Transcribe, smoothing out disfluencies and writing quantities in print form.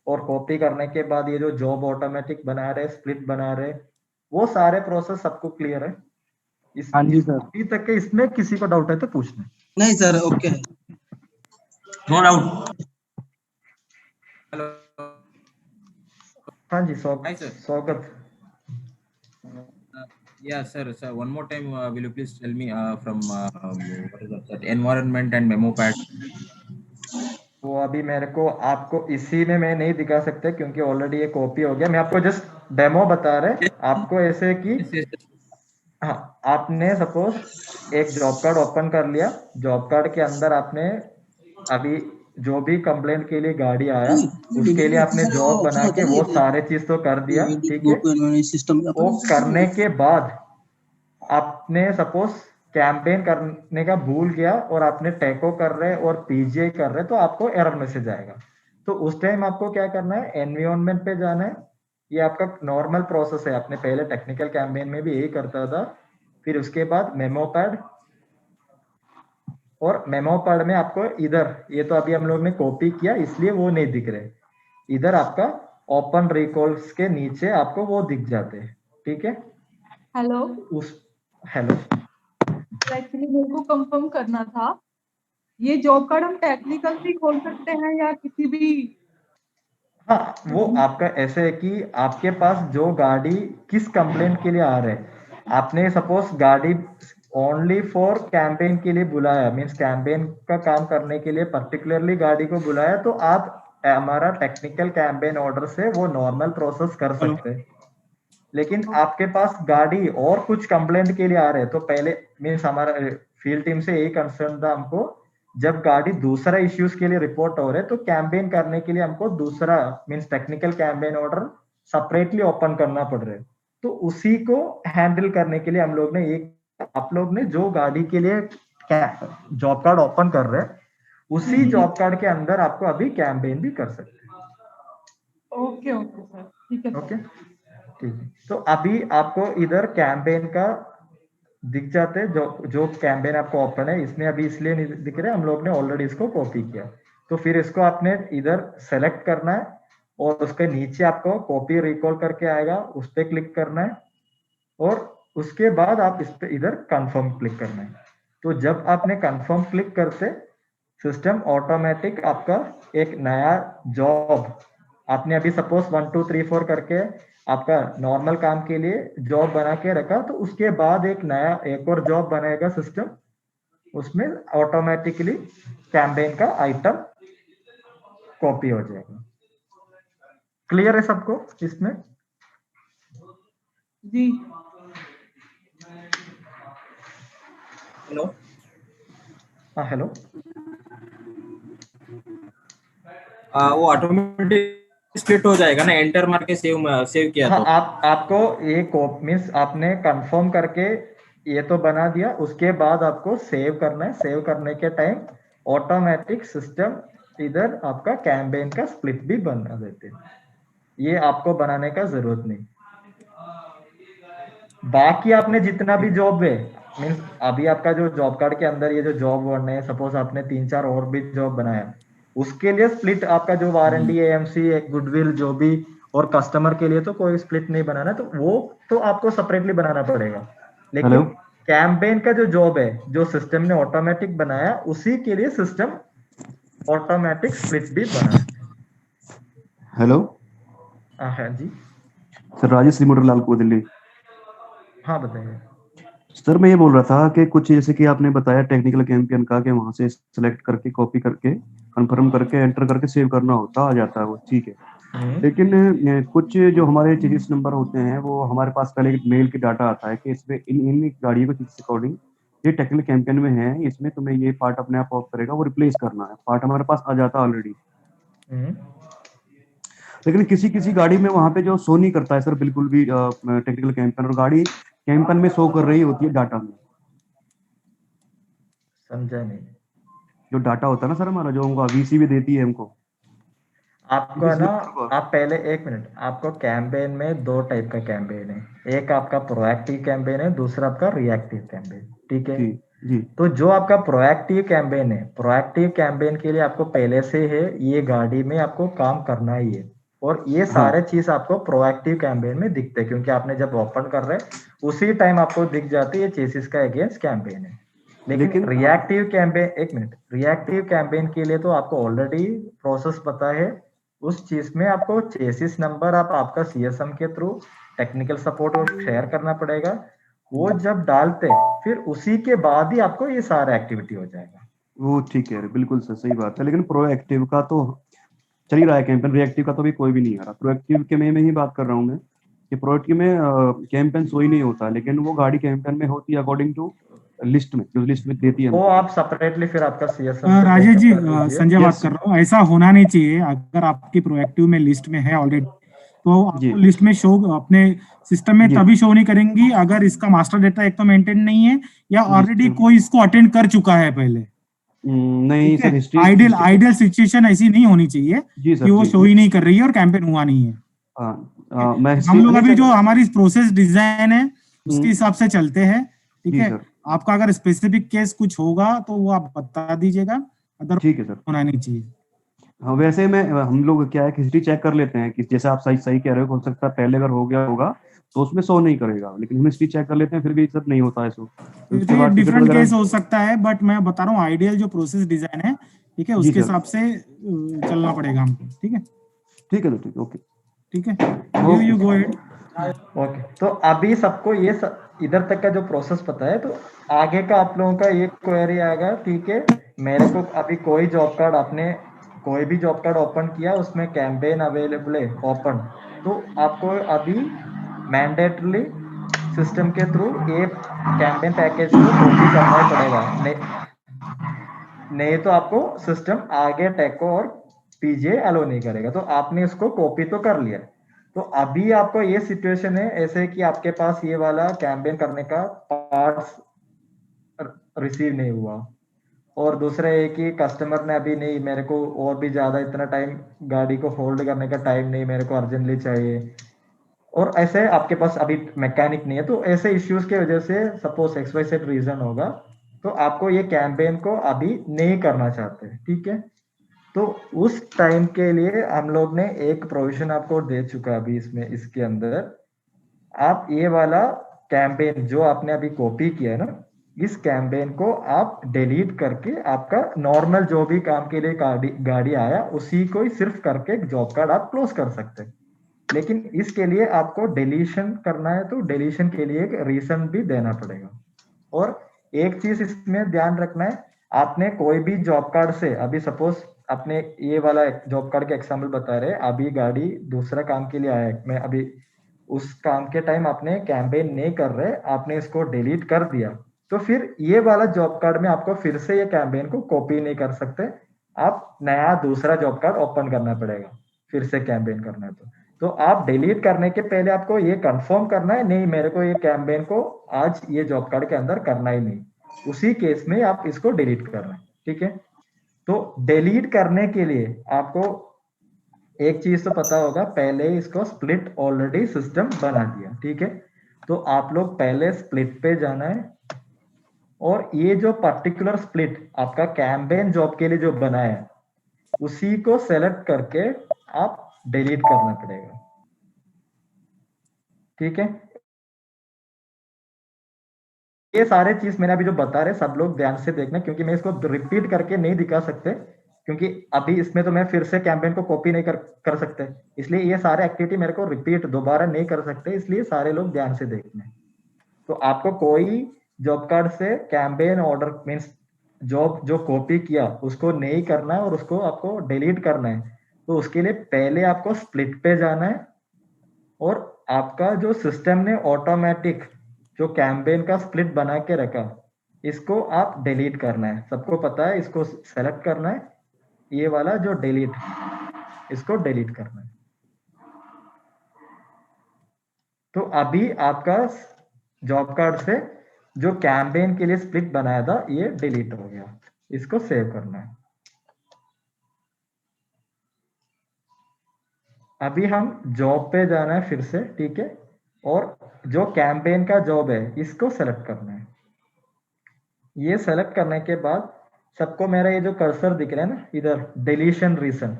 और कॉपी करने के बाद ये जो जॉब ऑटोमेटिक बना रहे, स्प्लिट बना रहे, वो सारे प्रोसेस सबको क्लियर है? हाँ जी सर। अभी तक के इसमें किसी को डाउट है तो पूछना। नहीं sir, okay, no doubt. Hello, हाँ जी हाय सर। स्वागत। Yeah, sir, one more time, will you please tell me from what is that environment and memo pad? वो अभी मेरे को आपको इसी में मैं नहीं दिखा सकता क्योंकि ऑलरेडी ये कॉपी हो गया। मैं आपको जस्ट डेमो बता रहे आपको, ऐसे कि Yes. हाँ, आपने सपोज एक जॉब कार्ड ओपन कर लिया। जॉब कार्ड के अंदर आपने अभी जो भी कंप्लेंट के लिए गाड़ी आया उसके लिए आपने जॉब बना के वो सारे चीज तो कर दिया, ठीक है। सिस्टम वो करने के बाद आपने सपोज कैंपेन करने का भूल गया और आपने टेको कर रहे और पीजीआई कर रहे, तो आपको एरर मैसेज आएगा। तो उस टाइम आपको क्या करना है, एनवायरनमेंट पे जाना है। ये आपका नॉर्मल प्रोसेस है, आपने पहले टेक्निकल कैंपेन में भी यही करता था। फिर उसके बाद मेमो पैड, और मेमो पैड में आपको इधर, ये तो अभी हम लोग ने कॉपी किया इसलिए वो नहीं दिख रहे, इधर आपका ओपन रिकॉल्स के नीचे आपको वो दिख जाते हैं, ठीक है। हेलो, हेलो, एक्चुअली मेरे को कंफर्म करना था, ये जॉब कार्ड हम टेक्निकल भी खोल सकते हैं या किसी भी? हाँ, वो आपका ऐसे है कि आपके पास जो गाड़ी किस कंप्लेंट के लिए आ रहे हैं, आपने सपोज गाड़ी ओनली फॉर कैंपेन के लिए बुलाया, मींस कैंपेन का काम करने के लिए पर्टिकुलरली गाड़ी को बुलाया, तो आप हमारा टेक्निकल कैंपेन ऑर्डर से वो नॉर्मल प्रोसेस कर सकते हैं। लेकिन आपके पास गाड़ी और कुछ कंप्लेंट के लिए आ रहे हैं, तो पहले मीन्स हमारा फील्ड टीम से यही कंसर्न था हमको, जब गाड़ी दूसरा इश्यूज के लिए रिपोर्ट हो रहे तो कैंपेन करने के लिए हमको दूसरा means technical campaign order separately open करना पड़ रहा है। तो उसी को हैंडल करने के लिए हम लोग ने एक, आप लोग ने जो गाड़ी के लिए जॉब कार्ड ओपन कर रहे हैं उसी जॉब कार्ड के अंदर आपको अभी कैंपेन भी कर सकते हैं। ओके ओके सर, ठीक है। ओके, ठीक है। तो अभी आपको इधर कैंपेन का दिख जाते हैं, जो कैंपेन आपको ओपन है, इसमें अभी इसलिए नहीं दिख रहे, हम लोग ने ऑलरेडी इसको कॉपी किया। तो फिर इसको आपने इधर सेलेक्ट करना है और उसके नीचे आपको कॉपी रिकॉल करके आएगा, उस पर क्लिक करना है और उसके बाद आप इस पे इधर कंफर्म क्लिक करना है। तो जब आपने कंफर्म क्लिक करते, सिस्टम ऑटोमेटिक आपका एक नया जॉब, आपने अभी सपोज 1 2 3 4 करके आपका नॉर्मल काम के लिए जॉब बना के रखा, तो उसके बाद एक नया एक और जॉब बनाएगा सिस्टम, उसमें ऑटोमेटिकली कैंपेन का आइटम कॉपी हो जाएगा। क्लियर है सबको इसमें? जी। हेलो, हाँ हेलो, वो ऑटोमेटिक स्प्लिट हो जाएगा ना, एंटर मार के सेव किया हाँ, तो? आपको ये मीन्स आपने कंफर्म करके ये तो बना दिया, उसके बाद आपको सेव करना है। सेव करने के टाइम ऑटोमेटिक सिस्टम इधर आपका कैंपेन का स्प्लिट भी बना देते हैं, ये आपको बनाने का जरूरत नहीं। बाकी आपने जितना भी जॉब है, मीन्स अभी आपका जो जॉब कार्ड के अंदर ये जो जॉब वर्ड है, सपोज आपने 3 4 और भी जॉब बनाया, उसके लिए स्प्लिट आपका जो वारंटी एएमसी गुडविल जो भी, और कस्टमर के लिए तो कोई स्प्लिट नहीं बनाना, तो वो तो आपको सेपरेटली बनाना पड़ेगा। लेकिन कैंपेन का जो जॉब है जो सिस्टम ने ऑटोमेटिक बनाया, उसी के लिए सिस्टम ऑटोमेटिक स्प्लिट भी बना। हेलो, हाँ जी सर, राजेश रिमोटर लालपुर दिल्ली। हाँ बताइए सर, मैं ये बोल रहा था कि कुछ जैसे कि आपने बताया टेक्निकल कैंपेन का, कि वहां से सिलेक्ट करके कॉपी करके कंफर्म करके एंटर करके सेव करना होता आ जाता है वो, ठीक है। लेकिन कुछ जो हमारे चेजिस नंबर होते हैं वो हमारे पास पहले एक मेल की डाटा आता है कि इसमें इन गाड़ियों के अकॉर्डिंग ये टेक्निकल कैंपेन में है, इसमें तुम्हें ये पार्ट अपने आप ऑफ करेगा, वो रिप्लेस करना है। पार्ट हमारे पास आ जाता है ऑलरेडी। लेकिन किसी किसी गाड़ी में वहां पे जो शो नहीं करता है सर बिल्कुल भी टेक्निकल कैंपेन, और गाड़ी कैंपेन में शो कर रही होती है डाटा में। समझा नहीं। जो डाटा होता है ना सर हमारा, जो हमको वीसी भी देती है हमको, आपको है ना, आप पहले एक मिनट, आपको कैंपेन में 2 टाइप का कैंपेन है, एक आपका प्रोएक्टिव कैंपेन है, दूसरा आपका रिएक्टिव कैंपेन, ठीक है। जी जी। तो जो आपका प्रोएक्टिव कैंपेन है, प्रोएक्टिव कैंपेन के लिए आपको पहले से है ये गाड़ी में आपको काम करना ही है, और ये सारे चीज आपको प्रोएक्टिव कैंपेन में दिखते हैं, क्योंकि आपने जब ओपन कर रहे हैं उसी टाइम आपको दिख जाती है ये चेसिस का अगेंस्ट कैंपेन है। लेकिन रिएक्टिव कैंपेन, एक मिनट, रिएक्टिव कैंपेन के लिए तो आपको ऑलरेडी प्रोसेस पता है। उस चीज में आपको चेसिस नंबर आप आपका सीएसएम के थ्रू टेक्निकल सपोर्ट को शेयर करना पड़ेगा। वो जब डालते फिर उसी के बाद ही आपको ये सारा एक्टिविटी हो जाएगा। वो ठीक है, बिल्कुल सही बात है। लेकिन प्रोएक्टिव का तो चल ही रहा है कैंपेन, रिएक्टिव का तो भी कोई भी नहीं आ रहा। प्रोएक्टिव के में ही बात कर रहा हूँ मैं कि प्रोएक्टिव में कैंपेन सो ही नहीं होता, लेकिन वो गाड़ी कैंपेन में होती है अकॉर्डिंग टू लिस्ट में, जो लिस्ट में देती है वो आप सेपरेटली फिर आपका सीएसएम राजेश जी, संजय बात कर रहा हूँ। ऐसा होना नहीं चाहिए। अगर आपकी प्रोएक्टिव में लिस्ट में है ऑलरेडी, तो आपको लिस्ट में शो अपने सिस्टम में तभी शो नहीं करेंगी अगर इसका मास्टर डेटा एक तो मेंटेन नहीं है या ऑलरेडी कोई इसको अटेंड कर चुका है पहले। नहीं सर, हिस्ट्री आइडियल सिचुएशन ऐसी नहीं होनी चाहिए कि वो शो ही नहीं कर रही है और कैंपेन हुआ नहीं है। हम लोग अभी जो हमारी प्रोसेस डिजाइन है उसके हिसाब से चलते हैं, ठीक है। आपका अगर स्पेसिफिक केस कुछ होगा तो वो आप बता दीजिएगा, अदर ठीक है सर, होना नहीं चाहिए। हाँ, वैसे में हम लोग क्या है कि हिस्ट्री चेक कर लेते हैं कि जैसे आप सही कह रहे हो सकता है पहले अगर हो गया होगा तो उसमें शो नहीं करेगा, लेकिन हम हिस्ट्री चेक कर लेते हैं फिर भी सब नहीं होता है शो। डिफरेंट केस हो सकता है, बट मैं बता रहा हूँ आइडियल जो प्रोसेस डिजाइन है, ठीक है, उसके हिसाब से चलना पड़ेगा हमको। ठीक है, ठीक है, ठीक, ओके, ठीक है, यू गो अहेड। ओके, तो अभी सबको ये इधर तक का जो प्रोसेस पता है, तो आगे का आप लोगों का एक क्वेरी आएगा, ठीक है। मेरे को अभी कोई जॉब कार्ड, आपने कोई भी जॉब कार्ड ओपन किया उसमें कैंपेन अवेलेबल है ओपन, तो आपको अभी मैंडेटरली सिस्टम के थ्रू एक कैंपेन पैकेज को कॉपी करना ही पड़ेगा, नहीं तो आपको सिस्टम आगे टेको और पीजे अलो नहीं करेगा। तो आपने इसको कॉपी तो कर लिया, तो अभी आपको ये सिचुएशन है ऐसे कि आपके पास ये वाला कैंपेन करने का पार्ट्स रिसीव नहीं हुआ, और दूसरा है कि कस्टमर ने अभी नहीं, मेरे को और भी ज्यादा इतना टाइम गाड़ी को होल्ड करने का टाइम नहीं, मेरे को अर्जेंटली चाहिए, और ऐसे आपके पास अभी मैकेनिक नहीं है। तो ऐसे इश्यूज की वजह से सपोज XYZ रीजन होगा, तो आपको ये कैंपेन को अभी नहीं करना चाहते, ठीक है। तो उस टाइम के लिए हम लोग ने एक प्रोविजन आपको दे चुका अभी इसमें, इसके अंदर आप ये वाला कैंपेन जो आपने अभी कॉपी किया है ना, इस कैंपेन को आप डिलीट करके आपका नॉर्मल जो भी काम के लिए गाड़ी आया उसी को ही सिर्फ करके जॉब कार्ड आप क्लोज कर सकते हैं। लेकिन इसके लिए आपको डिलीशन करना है, तो डिलीशन के लिए एक रीजन भी देना पड़ेगा। और एक चीज इसमें ध्यान रखना है, आपने कोई भी जॉब कार्ड से, अभी सपोज आपने ये वाला जॉब कार्ड के एग्जाम्पल बता रहे, अभी गाड़ी दूसरा काम के लिए आया है, मैं अभी उस काम के टाइम आपने कैंपेन नहीं कर रहे, आपने इसको डिलीट कर दिया, तो फिर ये वाला जॉब कार्ड में आपको फिर से ये कैंपेन को कॉपी नहीं कर सकते, आप नया दूसरा जॉब कार्ड ओपन करना पड़ेगा फिर से कैंपेन करना है। तो आप डिलीट करने के पहले आपको ये कंफर्म करना है, नहीं मेरे को ये कैंपेन को आज ये जॉब कार्ड के अंदर करना ही नहीं, उसी केस में आप इसको डिलीट करना है, ठीक है। तो डिलीट करने के लिए आपको एक चीज तो पता होगा, पहले इसको स्प्लिट ऑलरेडी सिस्टम बना दिया, ठीक है। तो आप लोग पहले स्प्लिट पे जाना है, और ये जो पर्टिकुलर स्प्लिट आपका कैंपेन जॉब के लिए जो बना है उसी को सेलेक्ट करके आप डिलीट करना पड़ेगा, ठीक है। ये सारे चीज मैंने अभी जो बता रहे सब लोग ध्यान से देखना, क्योंकि मैं इसको रिपीट करके नहीं दिखा सकते, क्योंकि अभी इसमें तो मैं फिर से कैंपेन को कॉपी नहीं कर सकते, इसलिए ये सारे एक्टिविटी मेरे को रिपीट दोबारा नहीं कर सकते, इसलिए सारे लोग ध्यान से देखना। तो आपको कोई जॉब कार्ड से कैंपेन ऑर्डर मीन्स जॉब जो कॉपी किया उसको नहीं करना है और उसको आपको डिलीट करना है, तो उसके लिए पहले आपको स्प्लिट पे जाना है, और आपका जो सिस्टम ने ऑटोमेटिक जो कैंपेन का स्प्लिट बना के रखा इसको आप डिलीट करना है। सबको पता है, इसको सेलेक्ट करना है, ये वाला जो डिलीट, इसको डिलीट करना है। तो अभी आपका जॉब कार्ड से जो कैंपेन के लिए स्प्लिट बनाया था ये डिलीट हो गया, इसको सेव करना है। अभी हम जॉब पे जाना है फिर से, ठीक है, और जो कैंपेन का जॉब है इसको सेलेक्ट करना है। ये सेलेक्ट करने के बाद सबको मेरा ये जो कर्सर दिख रहा है ना इधर, डिलीशन रीजन,